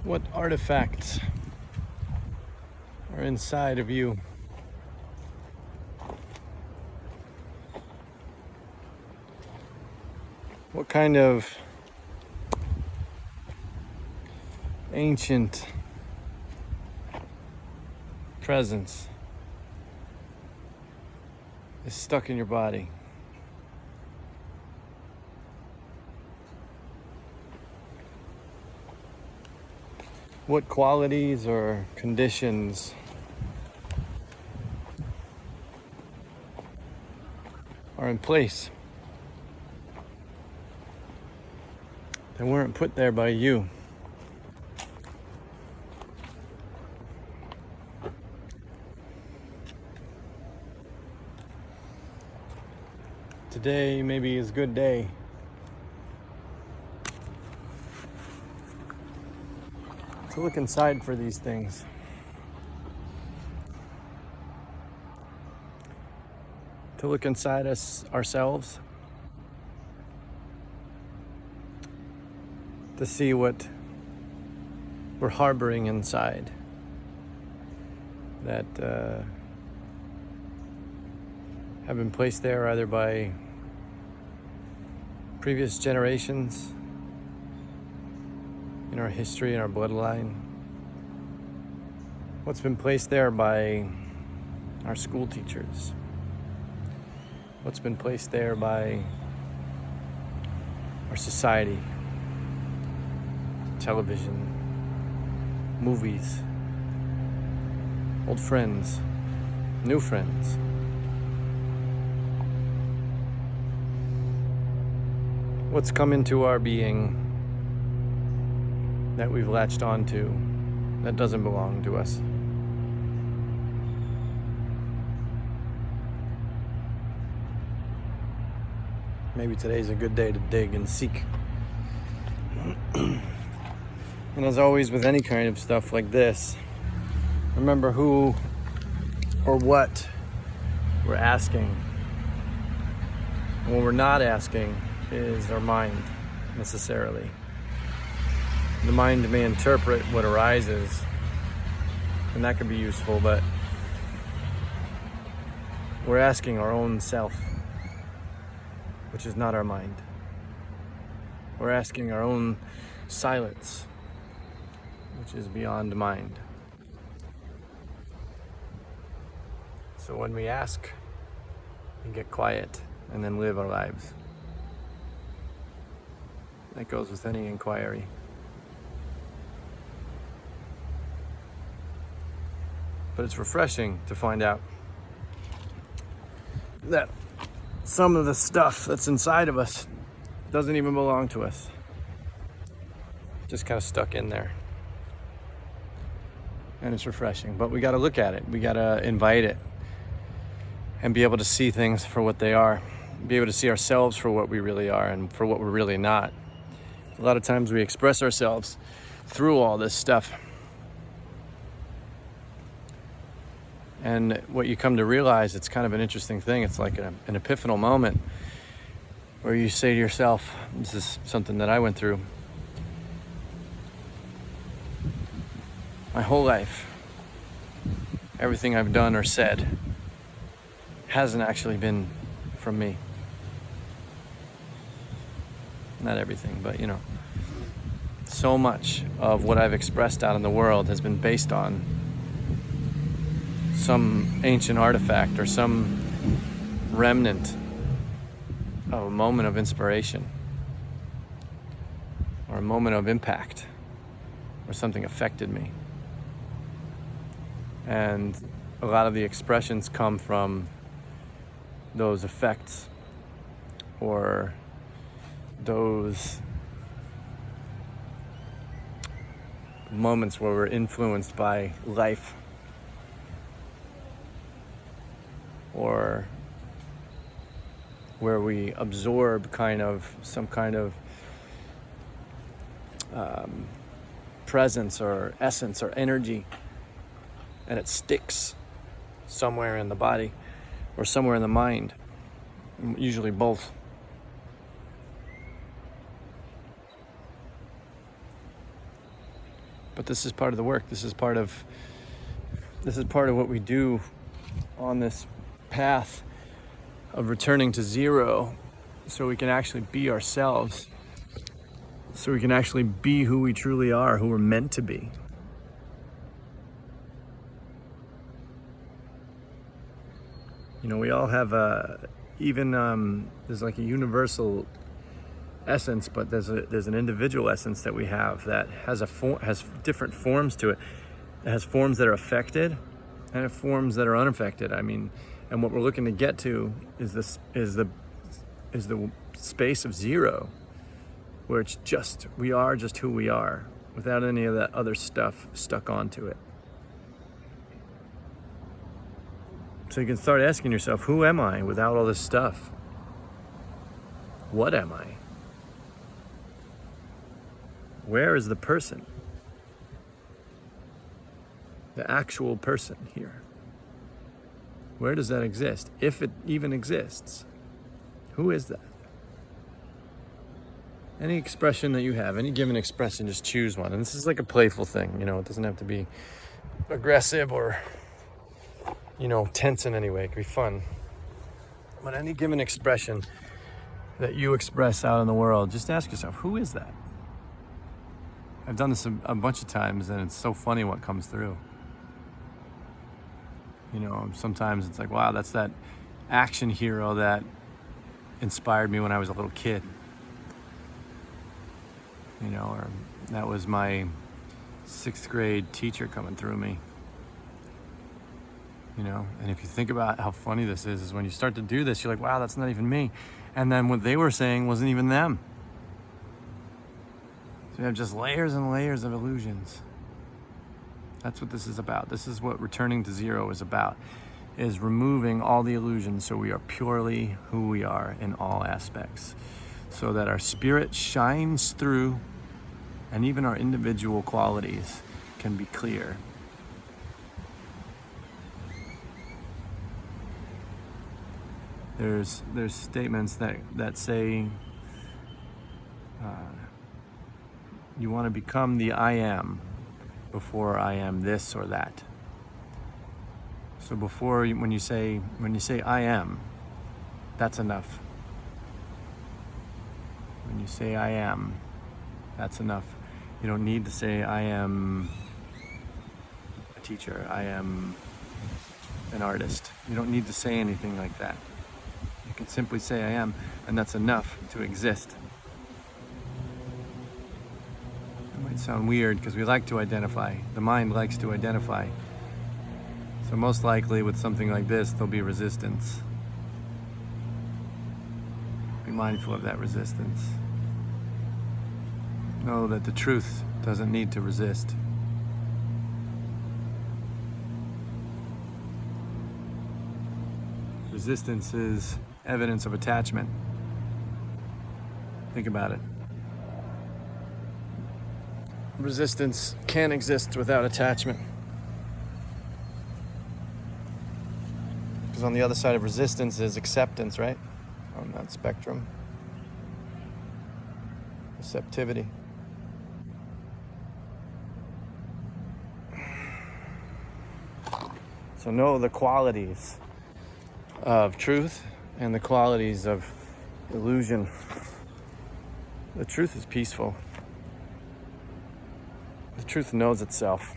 What artifacts are inside of you? What kind of ancient presence is stuck in your body? What qualities or conditions are in place that weren't put there by you? Today maybe is a good day to look inside for these things. To look inside ourselves, to see what we're harboring inside that have been placed there either by previous generations in our history, in our bloodline. What's been placed there by our school teachers? What's been placed there by our society, television, movies, old friends, new friends. What's come into our being that we've latched onto that doesn't belong to us? Maybe today's a good day to dig and seek. And as always with any kind of stuff like this, remember who or what we're asking. And what we're not asking is our mind, necessarily. The mind may interpret what arises, and that can be useful, but we're asking our own self, which is not our mind. We're asking our own silence, which is beyond mind. So when we ask, we get quiet and then live our lives. That goes with any inquiry. But it's refreshing to find out that some of the stuff that's inside of us doesn't even belong to us. Just kind of stuck in there. And it's refreshing. But we got to look at it. We got to invite it. And be able to see things for what they are. Be able to see ourselves for what we really are and for what we're really not. A lot of times we express ourselves through all this stuff. And what you come to realize, it's kind of an interesting thing. It's like an epiphanal moment where you say to yourself, this is something that I went through. My whole life, everything I've done or said hasn't actually been from me. Not everything, but so much of what I've expressed out in the world has been based on some ancient artifact or some remnant of a moment of inspiration or a moment of impact or something affected me. And a lot of the expressions come from those effects or those moments where we're influenced by life or where we absorb some kind of presence or essence or energy, and it sticks somewhere in the body or somewhere in the mind, usually both. But this is part of the work. This is part of what we do on this path of returning to zero, so we can actually be ourselves, so we can actually be who we truly are, who we're meant to be. You know, we all have there's like a universal essence, but there's an individual essence that we have that has has different forms to it. It has forms that are affected and it forms that are unaffected. I mean, and what we're looking to get to is the space of zero, where it's just, we are just who we are, without any of that other stuff stuck onto it. So you can start asking yourself, who am I without all this stuff? What am I? Where is the person? The actual person here. Where does that exist? If it even exists. Who is that? Any expression that you have, any given expression, just choose one. And this is like a playful thing, you know, it doesn't have to be aggressive or, you know, tense in any way. It can be fun. But any given expression that you express out in the world, just ask yourself, who is that? I've done this a bunch of times, and it's so funny what comes through. You know, sometimes it's like, wow, that's that action hero that inspired me when I was a little kid. You know, or that was my 6th grade teacher coming through me. You know, and if you think about how funny this is when you start to do this, you're like, wow, that's not even me. And then what they were saying wasn't even them. So you have just layers and layers of illusions. That's what this is about. This is what returning to zero is about, is removing all the illusions so we are purely who we are in all aspects, so that our spirit shines through and even our individual qualities can be clear. There's statements that say you want to become the I am before I am this or that. So when you say I am, that's enough. When you say I am, that's enough. You don't need to say I am a teacher, I am an artist. You don't need to say anything like that. You can simply say I am, and that's enough to exist. It might sound weird because we like to identify. The mind likes to identify. So most likely with something like this, there'll be resistance. Be mindful of that resistance. Know that the truth doesn't need to resist. Resistance is evidence of attachment. Think about it. Resistance can't exist without attachment. Because on the other side of resistance is acceptance, right? On that spectrum. Receptivity. So know the qualities of truth and the qualities of illusion. The truth is peaceful. The truth knows itself.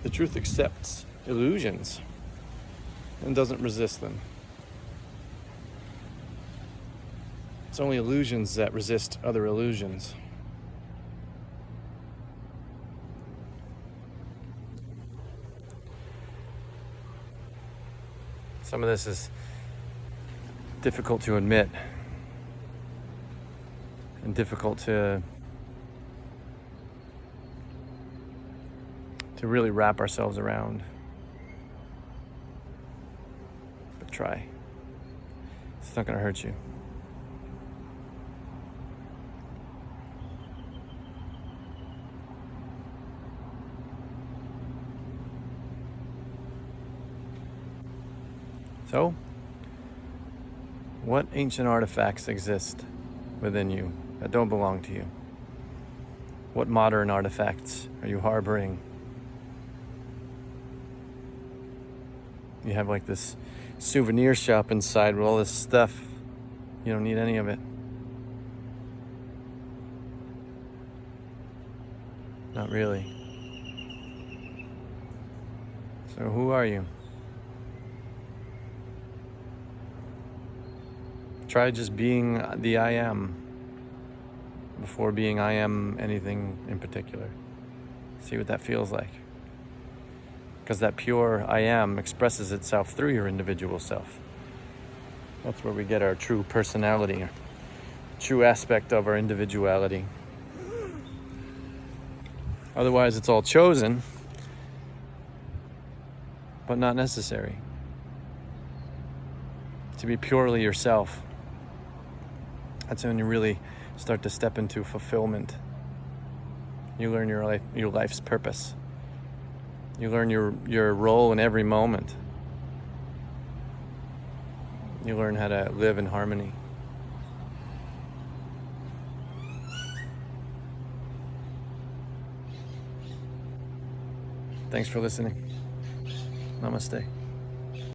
The truth accepts illusions and doesn't resist them. It's only illusions that resist other illusions. Some of this is difficult to admit and difficult to really wrap ourselves around. But try. It's not going to hurt you. So, what ancient artifacts exist within you that don't belong to you? What modern artifacts are you harboring? You have like this souvenir shop inside with all this stuff. You don't need any of it. Not really. So who are you? Try just being the I am before being I am anything in particular. See what that feels like. Because that pure I am expresses itself through your individual self. That's where we get our true personality, our true aspect of our individuality. Otherwise, it's all chosen, but not necessary. To be purely yourself, that's when you really start to step into fulfillment. You learn your life's purpose. You learn your role in every moment. You learn how to live in harmony. Thanks for listening. Namaste.